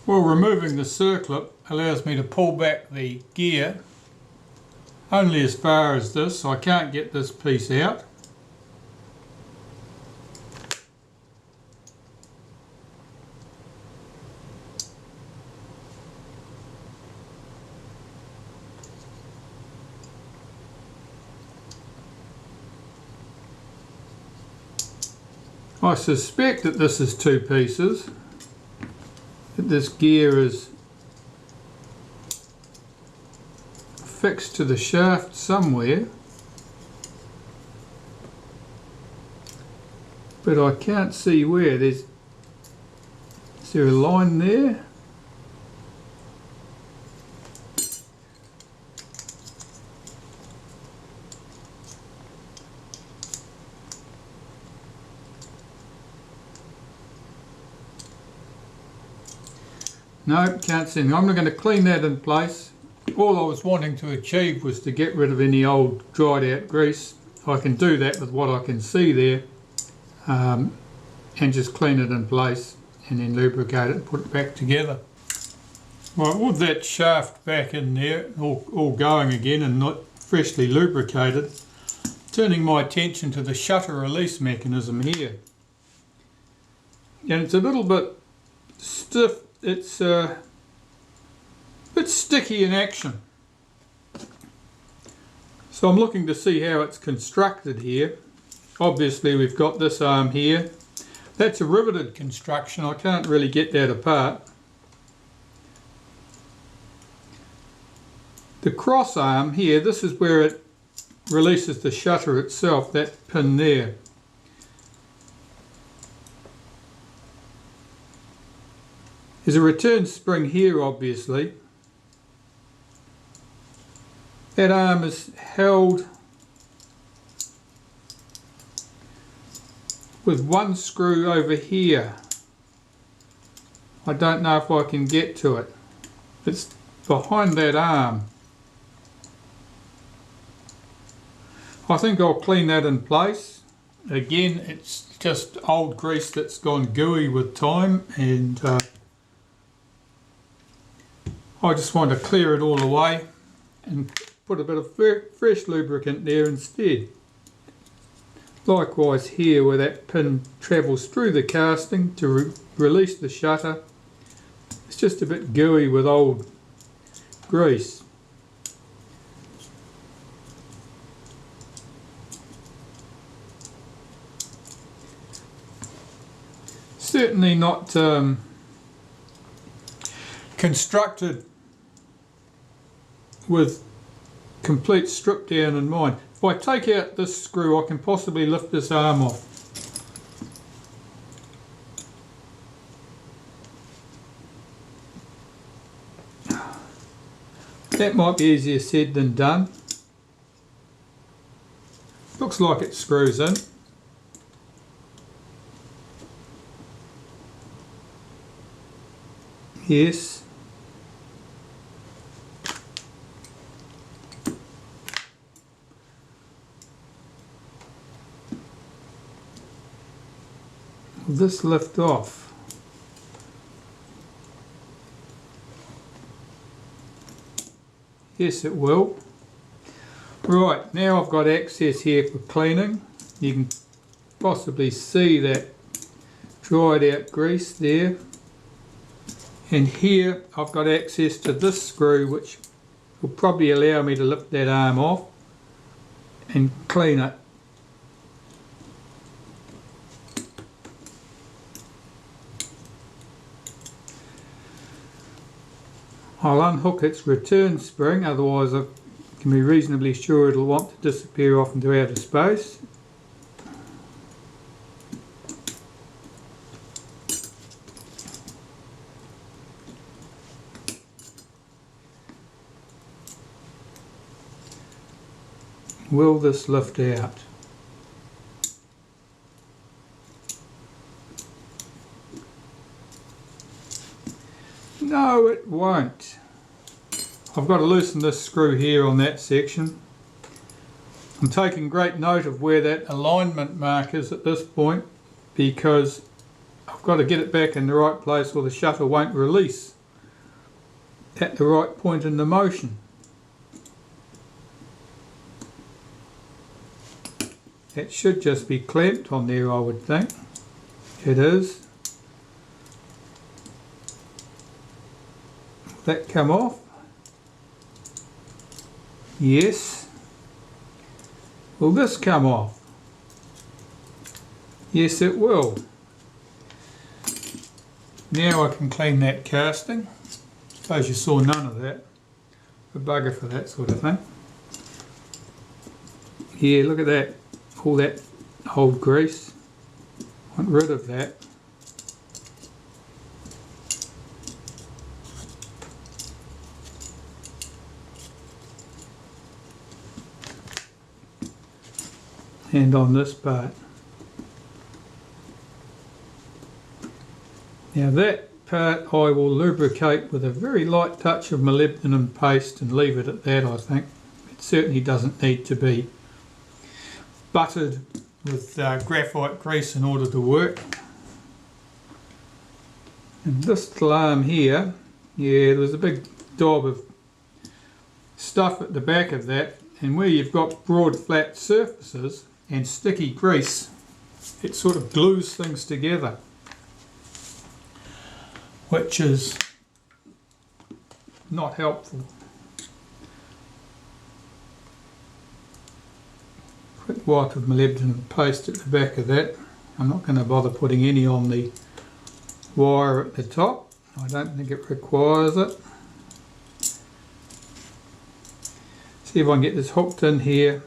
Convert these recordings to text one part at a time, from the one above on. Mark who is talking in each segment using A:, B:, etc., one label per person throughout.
A: Well, removing the circlip allows me to pull back the gear only as far as this, so I can't get this piece out. I suspect that this is two pieces, that this gear is fixed to the shaft somewhere, but I can't see where. Is there a line there? No, can't see. I'm not going to clean that in place. All I was wanting to achieve was to get rid of any old dried out grease. I can do that with what I can see there, and just clean it in place and then lubricate it and put it back together. Right, with that shaft back in there, all going again and not freshly lubricated, turning my attention to the shutter release mechanism here. And it's a little bit stiff. It's a bit sticky in action. So I'm looking to see how it's constructed here. Obviously we've got this arm here. That's a riveted construction. I can't really get that apart. The cross arm here, this is where it releases the shutter itself, that pin there. There's a return spring here, obviously. That arm is held with one screw over here. I don't know if I can get to it. It's behind that arm. I think I'll clean that in place. Again, it's just old grease that's gone gooey with time, and I just want to clear it all away and put a bit of fresh lubricant there instead. Likewise here, where that pin travels through the casting to release the shutter, it's just a bit gooey with old grease. Certainly not constructed with complete strip down in mind. If I take out this screw, I can possibly lift this arm off. That might be easier said than done. Looks like it screws in. Yes. Will this lift off? Yes, it will. Right, now I've got access here for cleaning. You can possibly see that dried out grease there. And here I've got access to this screw, which will probably allow me to lift that arm off and clean it. I'll unhook its return spring, otherwise I can be reasonably sure it'll want to disappear off into outer space. Will this lift out? No, it won't. I've got to loosen this screw here on that section. I'm taking great note of where that alignment mark is at this point, because I've got to get it back in the right place or the shutter won't release. at the right point in the motion. It should just be clamped on there, I would think. It is. Will that come off? Yes. Will this come off? Yes, it will. Now I can clean that casting. Suppose you saw none of that. A bugger for that sort of thing. Yeah, look at that. All that old grease. Want rid of that. And on this part. Now that part I will lubricate with a very light touch of molybdenum paste and leave it at that, I think. It certainly doesn't need to be buttered with graphite grease in order to work. And this alarm here, yeah, there was a big daub of stuff at the back of that, and where you've got broad flat surfaces and sticky grease, it sort of glues things together, which is not helpful. Quick wipe of molybdenum paste at the back of that. I'm not going to bother putting any on the wire at the top. I don't think it requires it. See if I can get this hooked in here,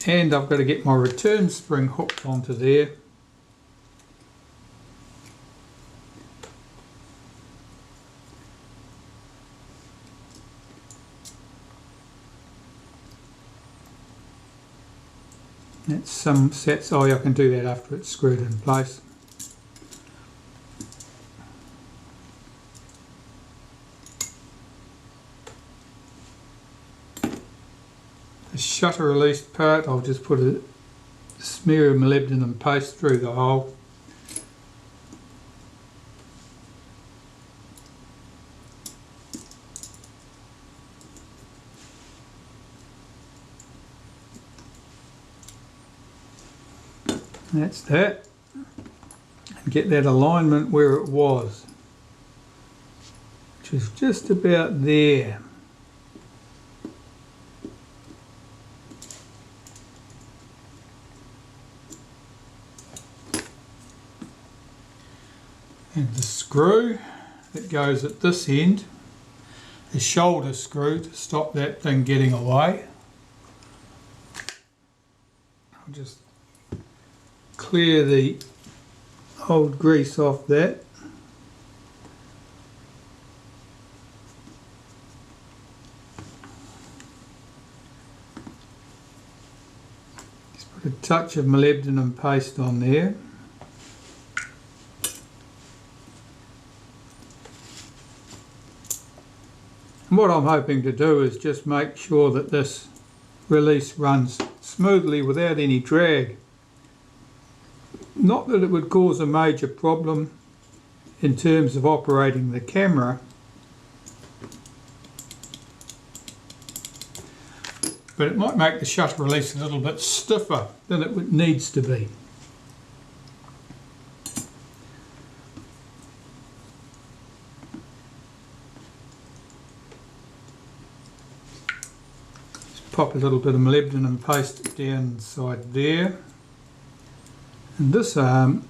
A: and I've got to get my return spring hooked onto there. That's some sets. Oh, yeah, I can do that after it's screwed in place. The shutter release part, I'll just put a smear of molybdenum paste through the hole. That's that, and get that alignment where it was, which is just about there. And the screw that goes at this end, the shoulder screw to stop that thing getting away. I'll just clear the old grease off that. Just put a touch of molybdenum paste on there. And what I'm hoping to do is just make sure that this release runs smoothly without any drag. Not that it would cause a major problem in terms of operating the camera, but it might make the shutter release a little bit stiffer than it needs to be. Just pop a little bit of molybdenum paste down inside there. And this arm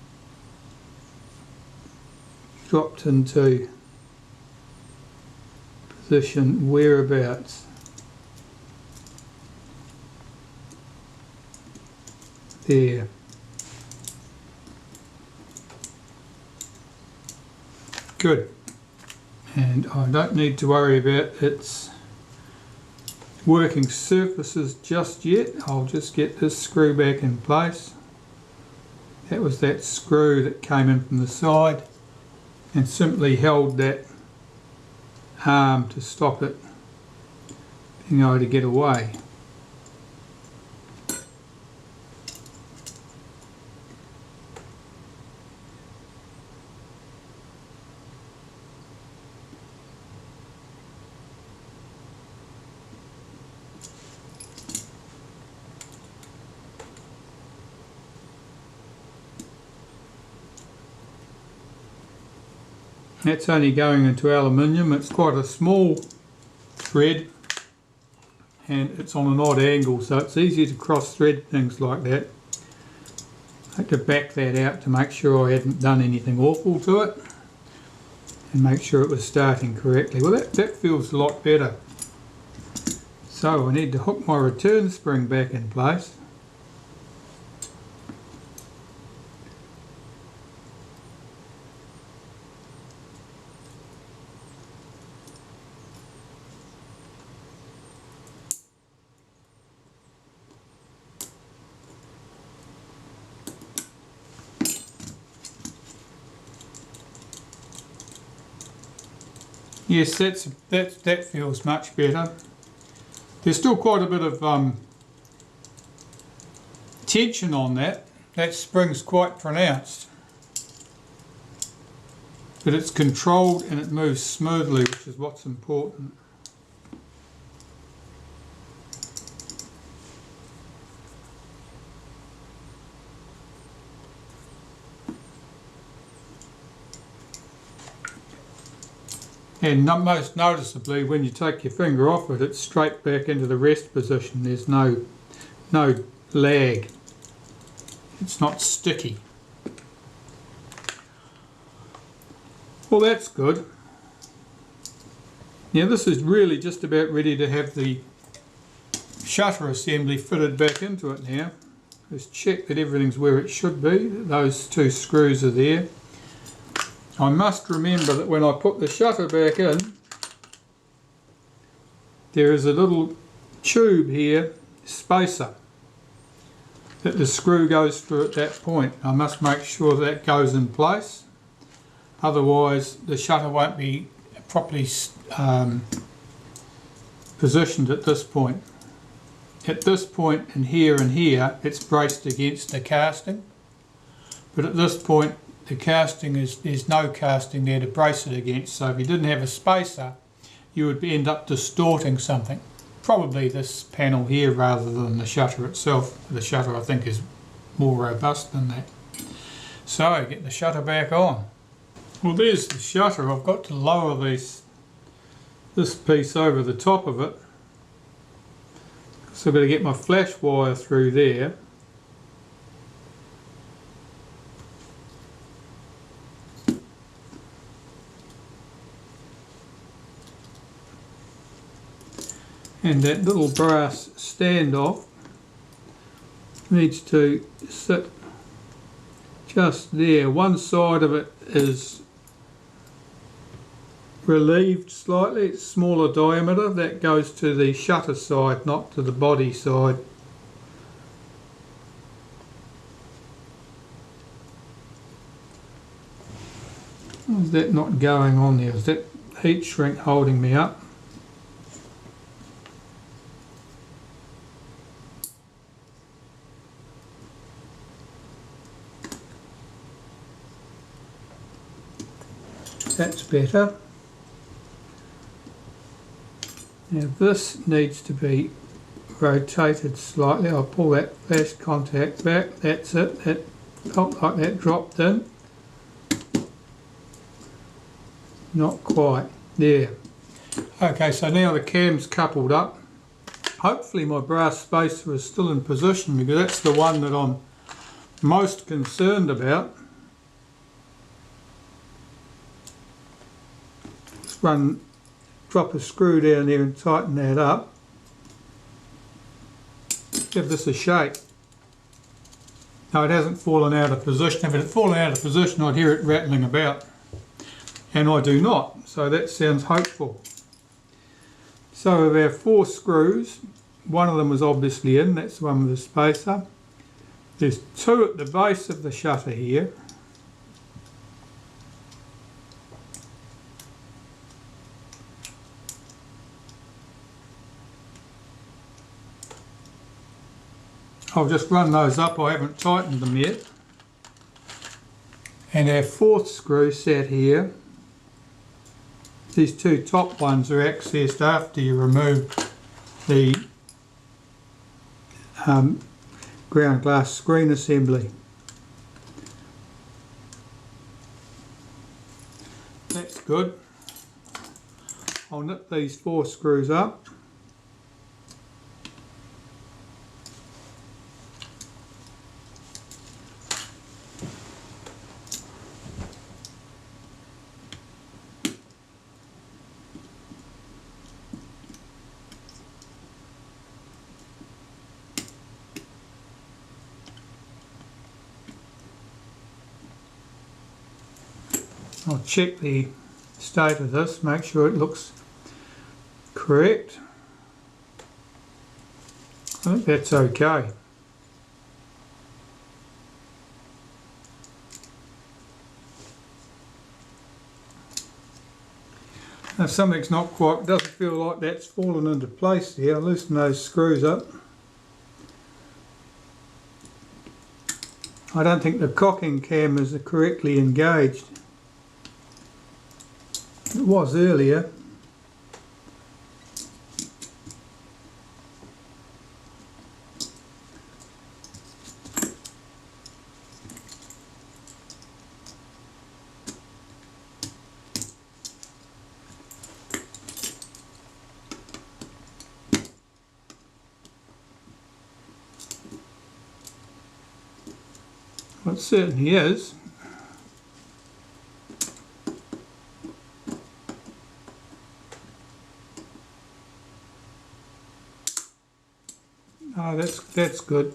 A: dropped into position whereabouts there. Good. And I don't need to worry about its working surfaces just yet. I'll just get this screw back in place. That was that screw that came in from the side and simply held that arm to stop it being able to get away. That's only going into aluminium. It's quite a small thread and it's on an odd angle, so it's easy to cross thread things like that. I had to back that out to make sure I hadn't done anything awful to it and make sure it was starting correctly. Well, that feels a lot better. So I need to hook my return spring back in place. Yes, that feels much better. There's still quite a bit of tension on that. That spring's quite pronounced. But it's controlled and it moves smoothly, which is what's important. And most noticeably, when you take your finger off it, it's straight back into the rest position. There's no lag. It's not sticky. Well, that's good. Now this is really just about ready to have the shutter assembly fitted back into it now. Just check that everything's where it should be. Those two screws are there. I must remember that when I put the shutter back in, there is a little tube here, spacer, that the screw goes through at that point. I must make sure that goes in place, otherwise the shutter won't be properly positioned at this point. At this point and here, it's braced against the casting, but at this point the casting there's no casting there to brace it against, so if you didn't have a spacer you would end up distorting something. Probably this panel here rather than the shutter itself. The shutter I think is more robust than that. So get the shutter back on. Well, there's the shutter. I've got to lower this piece over the top of it, so I've got to get my flash wire through there. And that little brass standoff needs to sit just there. One side of it is relieved slightly, it's smaller diameter. That goes to the shutter side, not to the body side. Is that not going on there? Is that heat shrink holding me up? That's better. Now this needs to be rotated slightly. I'll pull that flash contact back. That's it. That felt like that dropped in. Not quite. There. Okay, so now the cam's coupled up. Hopefully my brass spacer is still in position, because that's the one that I'm most concerned about. Drop a screw down there and tighten that up. Give this a shake. No, it hasn't fallen out of position. If it had fallen out of position, I'd hear it rattling about, and I do not, so that sounds hopeful. So we have 4 screws. One of them was obviously in, that's the one with the spacer. There's 2 at the base of the shutter here. I'll just run those up, I haven't tightened them yet. And our 4th screw sat here. These 2 top ones are accessed after you remove the ground glass screen assembly. That's good. I'll nip these 4 screws up. I'll check the state of this, make sure it looks correct. I think that's okay. Now something's not quite, doesn't feel like that's fallen into place there. I'll loosen those screws up. I don't think the cocking cameras are correctly engaged. It was earlier. Well, it certainly is. Oh, that's good.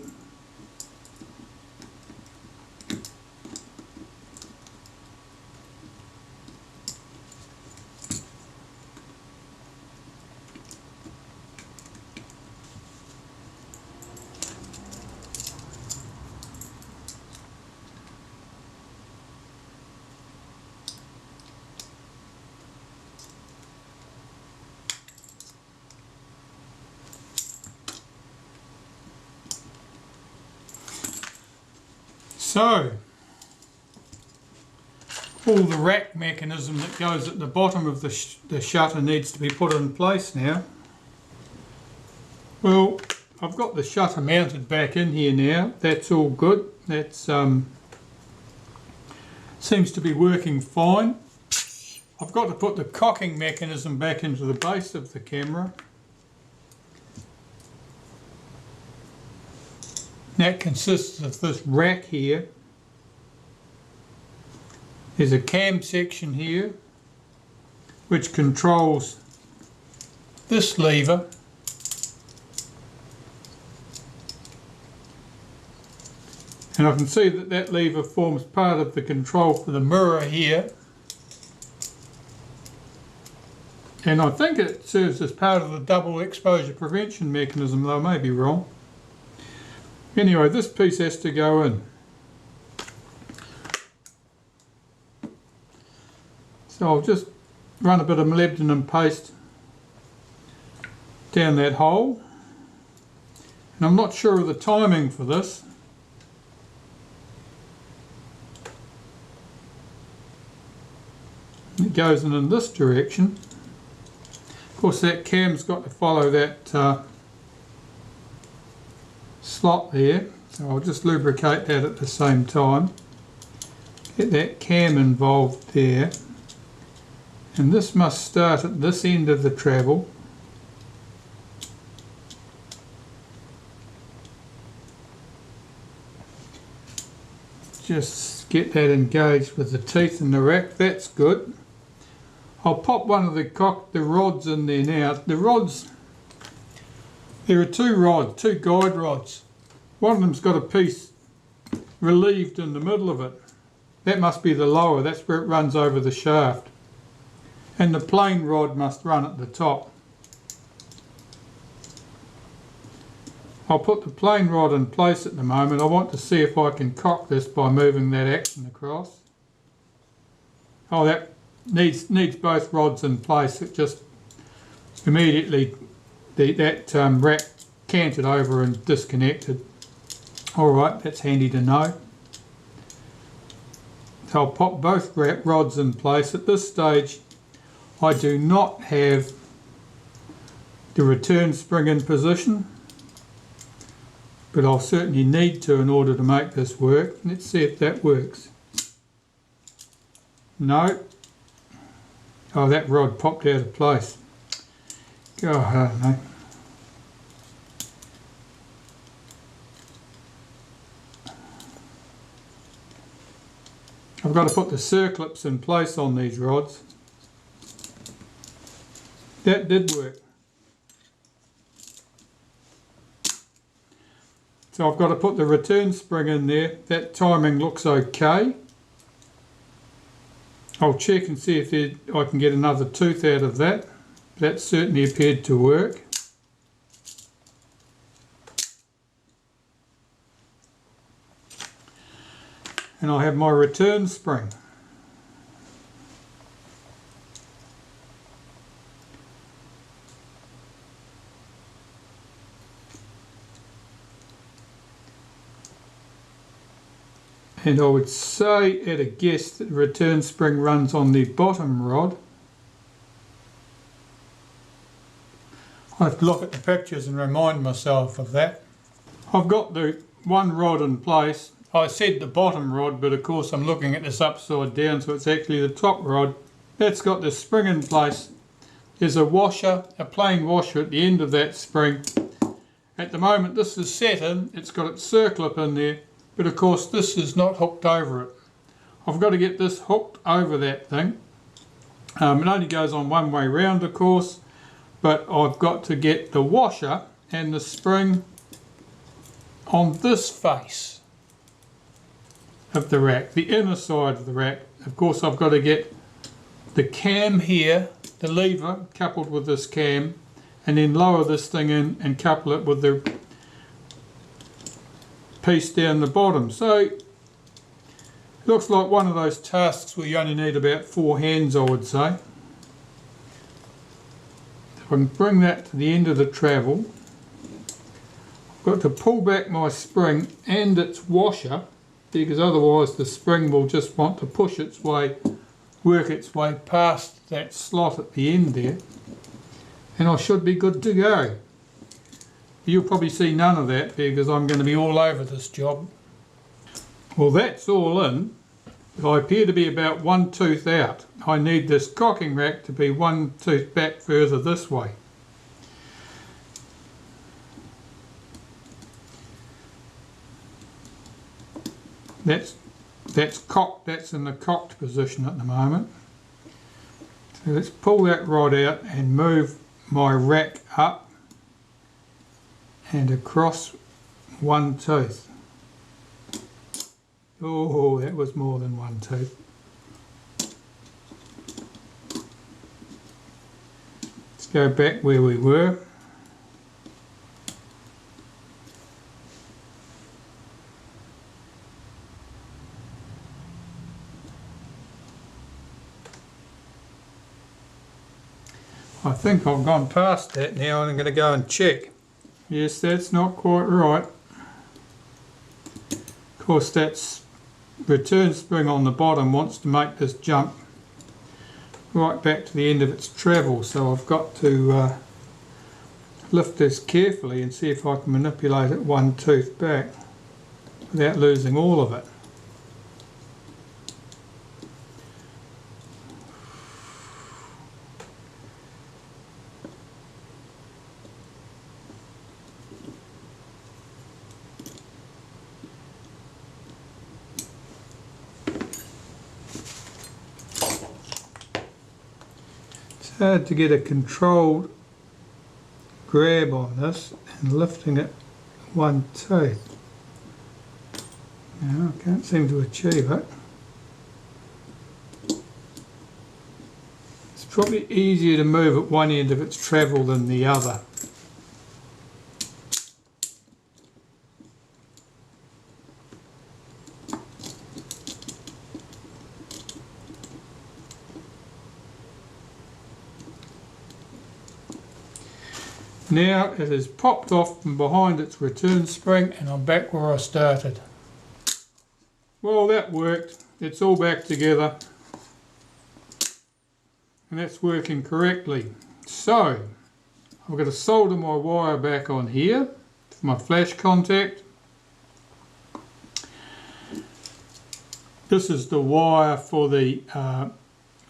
A: So, all the rack mechanism that goes at the bottom of the shutter needs to be put in place now. Well, I've got the shutter mounted back in here now. That's all good. That's seems to be working fine. I've got to put the cocking mechanism back into the base of the camera. That consists of this rack here. There's a cam section here which controls this lever. And I can see that that lever forms part of the control for the mirror here. And I think it serves as part of the double exposure prevention mechanism, though I may be wrong. Anyway, this piece has to go in. So I'll just run a bit of molybdenum paste down that hole. And I'm not sure of the timing for this. It goes in this direction. Of course, that cam's got to follow that slot there, so I'll just lubricate that at the same time. Get that cam involved there, and this must start at this end of the travel. Just get that engaged with the teeth in the rack. That's good. I'll pop one of the rods in there now. The rods, there are two guide rods. One of them's got a piece relieved in the middle of it. That must be the lower, that's where it runs over the shaft. And the plain rod must run at the top. I'll put the plain rod in place at the moment. I want to see if I can cock this by moving that action across. Oh, that needs both rods in place. It just immediately that rack canted over and disconnected. Alright, that's handy to know. So I'll pop both rods in place. At this stage I do not have the return spring in position, but I'll certainly need to in order to make this work. Let's see if that works. No. Oh, that rod popped out of place. Oh, I don't know. I've got to put the circlips in place on these rods. That did work. So I've got to put the return spring in there. That timing looks okay. I'll check and see if I can get another tooth out of that. That certainly appeared to work. And I have my return spring. And I would say at a guess that the return spring runs on the bottom rod. I have to look at the pictures and remind myself of that. I've got the one rod in place. I said the bottom rod, but of course I'm looking at this upside down, so it's actually the top rod. That's got the spring in place. There's a washer, a plain washer at the end of that spring. At the moment this is set in, it's got its circlip in there, but of course this is not hooked over it. I've got to get this hooked over that thing. It only goes on one way round of course, but I've got to get the washer and the spring on this face of the rack, the inner side of the rack. Of course I've got to get the cam here, the lever coupled with this cam, and then lower this thing in and couple it with the piece down the bottom. So it looks like one of those tasks where you only need about 4 hands, I would say. If I can bring that to the end of the travel, I've got to pull back my spring and its washer, because otherwise the spring will just want to push its way, work its way past that slot at the end there, and I should be good to go. You'll probably see none of that because I'm going to be all over this job. Well, that's all in. I appear to be about 1 tooth out. I need this cocking rack to be 1 tooth back further this way. That's cocked, that's in the cocked position at the moment. So let's pull that rod out and move my rack up and across 1 tooth. Oh, that was more than 1 tooth. Let's go back where we were. I think I've gone past that now and I'm going to go and check. Yes, that's not quite right. Of course, that return spring on the bottom wants to make this jump right back to the end of its travel, so I've got to lift this carefully and see if I can manipulate it 1 tooth back without losing all of it. It's hard to get a controlled grab on this and lifting it 1 tooth. No, I can't seem to achieve it. It's probably easier to move at one end of its travel than the other. Now it has popped off from behind its return spring and I'm back where I started. Well, that worked. It's all back together and that's working correctly. So I've got to solder my wire back on here for my flash contact. This is the wire for the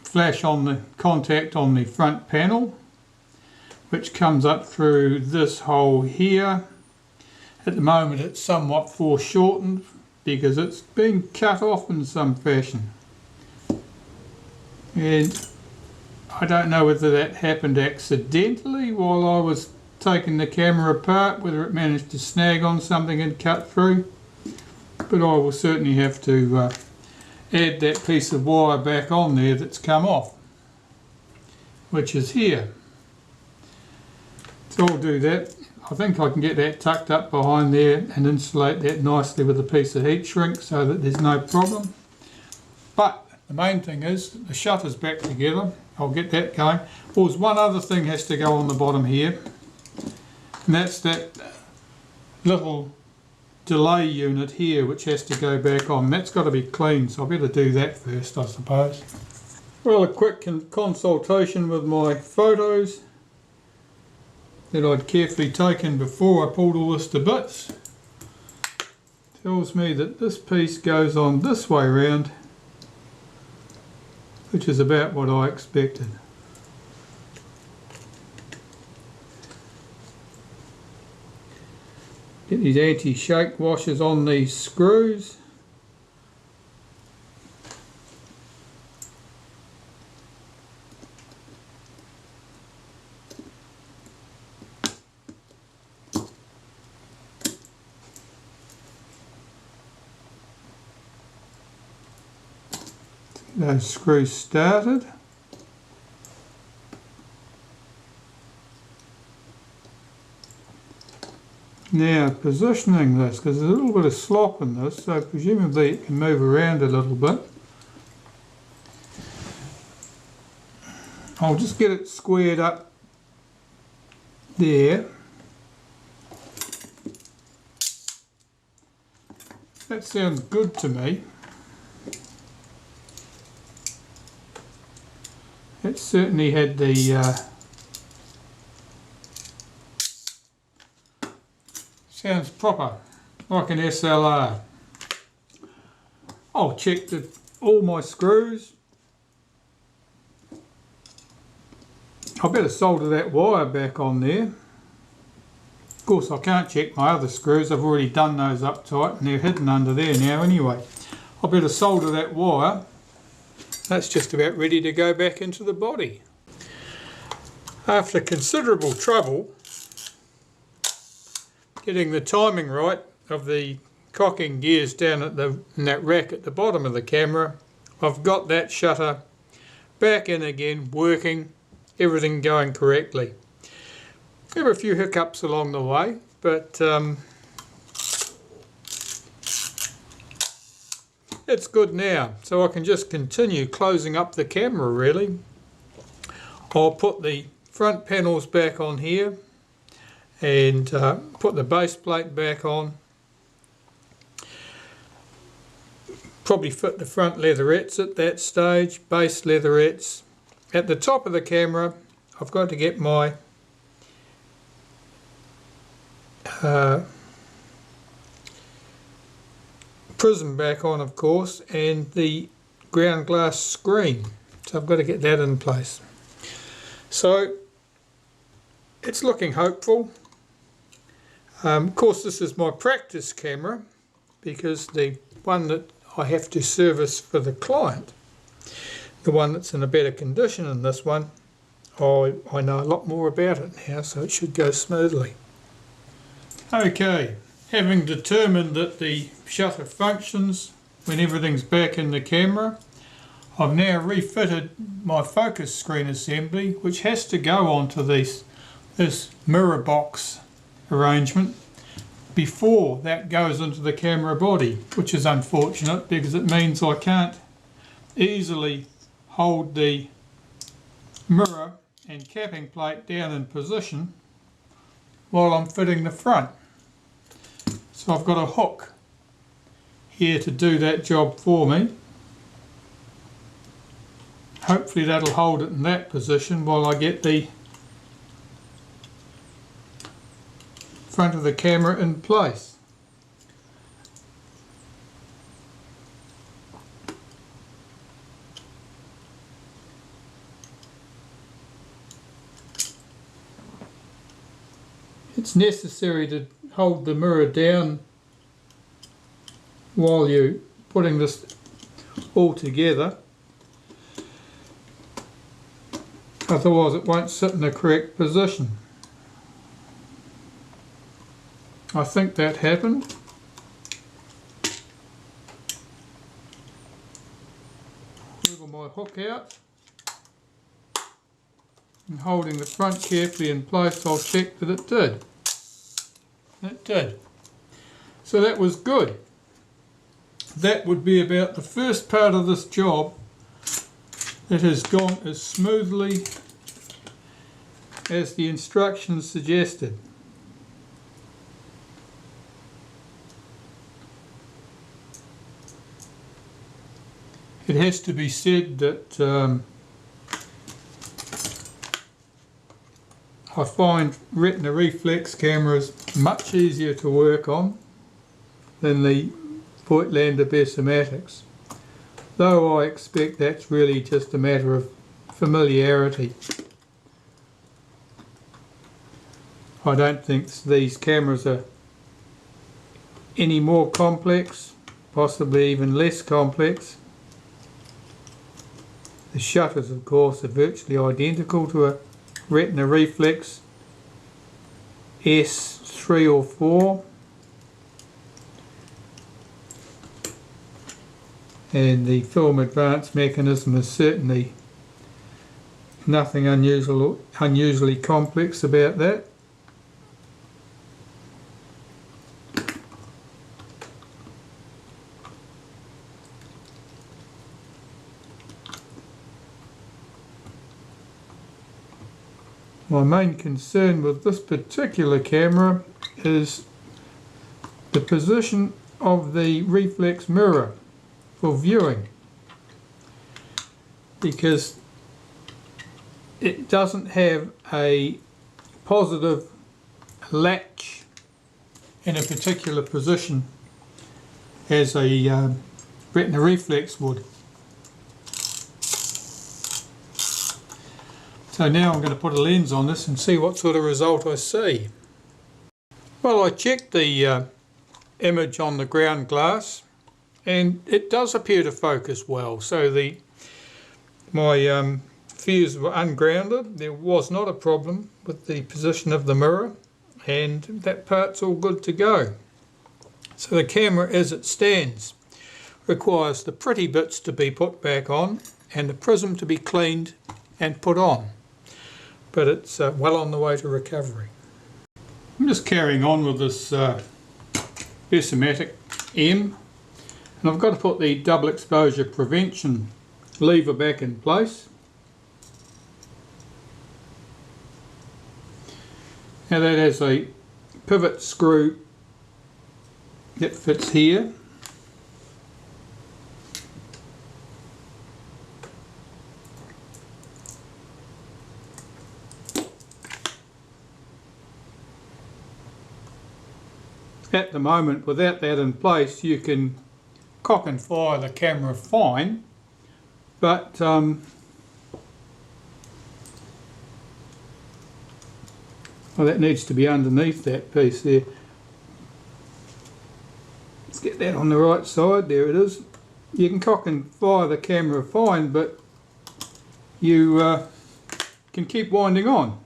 A: flash on the contact on the front panel, which comes up through this hole here. At the moment it's somewhat foreshortened because it's been cut off in some fashion, and I don't know whether that happened accidentally while I was taking the camera apart, whether it managed to snag on something and cut through, but I will certainly have to add that piece of wire back on there that's come off, which is here. So I'll do that. I think I can get that tucked up behind there and insulate that nicely with a piece of heat shrink so that there's no problem. But the main thing is the shutter's back together. I'll get that going. Well, there's one other thing has to go on the bottom here, and that's that little delay unit here which has to go back on. That's got to be cleaned, so I better do that first, I suppose. Well, a quick consultation with my photos that I'd carefully taken before I pulled all this to bits tells me that this piece goes on this way round, which is about what I expected. Get these anti-shake washers on these screws. Those screws started. Now positioning this, because there's a little bit of slop in this, so presumably it can move around a little bit. I'll just get it squared up there. That sounds good to me. It certainly had the sounds proper, like an SLR. I'll check that all my screws. I better solder that wire back on there. Of course I can't check my other screws, I've already done those up tight and they're hidden under there now anyway. I better solder that wire. That's just about ready to go back into the body. After considerable trouble getting the timing right of the cocking gears down at in that rack at the bottom of the camera, I've got that shutter back in again, working, everything going correctly. There were a few hiccups along the way, but it's good now, so I can just continue closing up the camera really. I'll put the front panels back on here and put the base plate back on. Probably fit the front leatherettes at that stage, base leatherettes. At the top of the camera I've got to get my prism back on, of course, and the ground glass screen, so I've got to get that in place. So it's looking hopeful. Of course this is my practice camera because the one that I have to service for the client, the one that's in a better condition than this one, I know a lot more about it now, so it should go smoothly. Okay, having determined that the shutter functions when everything's back in the camera, I've now refitted my focus screen assembly, which has to go onto this mirror box arrangement before that goes into the camera body, which is unfortunate because it means I can't easily hold the mirror and capping plate down in position while I'm fitting the front. So I've got a hook here to do that job for me. Hopefully that'll hold it in that position while I get the front of the camera in place. it's necessary to hold the mirror down while you're putting this all together, otherwise it won't sit in the correct position. I think that happened. Wiggle my hook out and holding the front carefully in place, I'll check that it did. It did. So that was good. That would be about the first part of this job. It has gone as smoothly as the instructions suggested. It has to be said that I find Retina Reflex cameras much easier to work on than the Voigtlander Bessamatics, though I expect that's really just a matter of familiarity. I don't think these cameras are any more complex, possibly even less complex. The shutters, of course, are virtually identical to a Retina Reflex S3 or 4, and the film advance mechanism is certainly nothing unusually complex about that. My main concern with this particular camera is the position of the reflex mirror for viewing, because it doesn't have a positive latch in a particular position as a Retina Reflex would. So now I'm going to put a lens on this and see what sort of result I see. Well, I checked the image on the ground glass and it does appear to focus well. So my fears were ungrounded. There was not a problem with the position of the mirror and that part's all good to go. So the camera as it stands requires the pretty bits to be put back on and the prism to be cleaned and put on. But it's well on the way to recovery. I'm just carrying on with this Bessamatic M, and I've got to put the double exposure prevention lever back in place. Now that has a pivot screw that fits here. At the moment, without that in place, you can cock and fire the camera fine, but well, that needs to be underneath that piece there. Let's get that on the right side. There it is. You can cock and fire the camera fine, but you can keep winding on.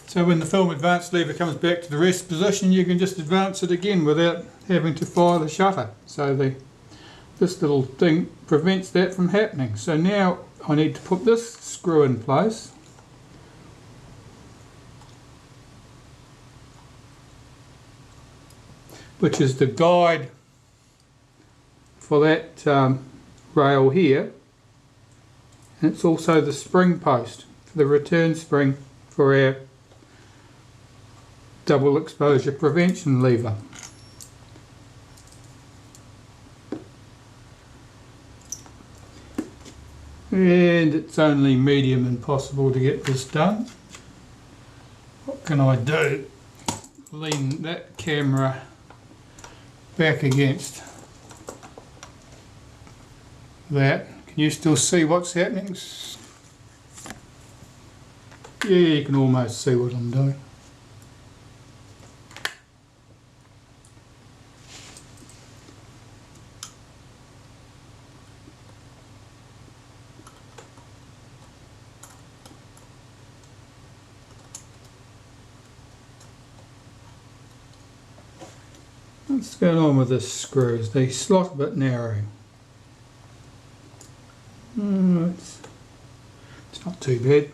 A: So when the film advance lever comes back to the rest position, you can just advance it again without having to fire the shutter. So this little thing prevents that from happening. So now I need to put this screw in place. Which is the guide for that rail here. And it's also the spring post for the return spring for our double exposure prevention lever. And it's only medium impossible to get this done. What can I do? Lean that camera back against that. Can you still see what's happening? Yeah, you can almost see what I'm doing. What's going on with this screws? They slot a bit narrow. It's not too bad.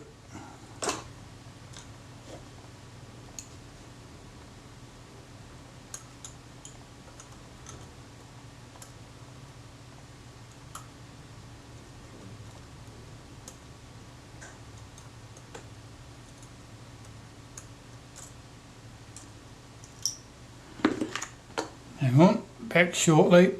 A: Hang on, back shortly.